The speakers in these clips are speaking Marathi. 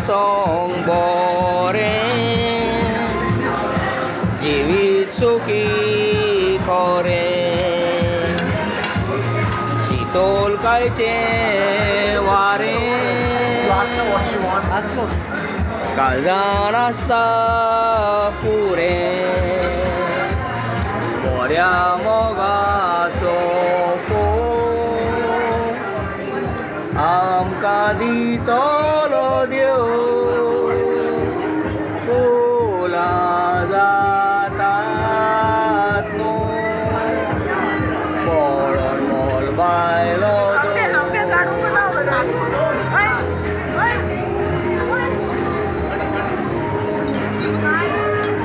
सोंग बोरें जिवीत सुखी खोरें शीतल काळचे वारें काळजान आसता पुरें बऱ्या मोगाचो फोग आमकां दितलो देव फुलां जातात पळोवन मोल बायलो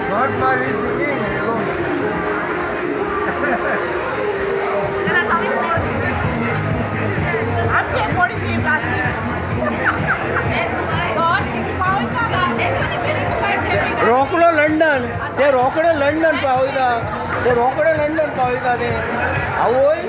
Not Mary singing alone. रोकडो लंडन ते रोकडे लंडन पावयता ते रोकडे लंडन पावयता ते आवय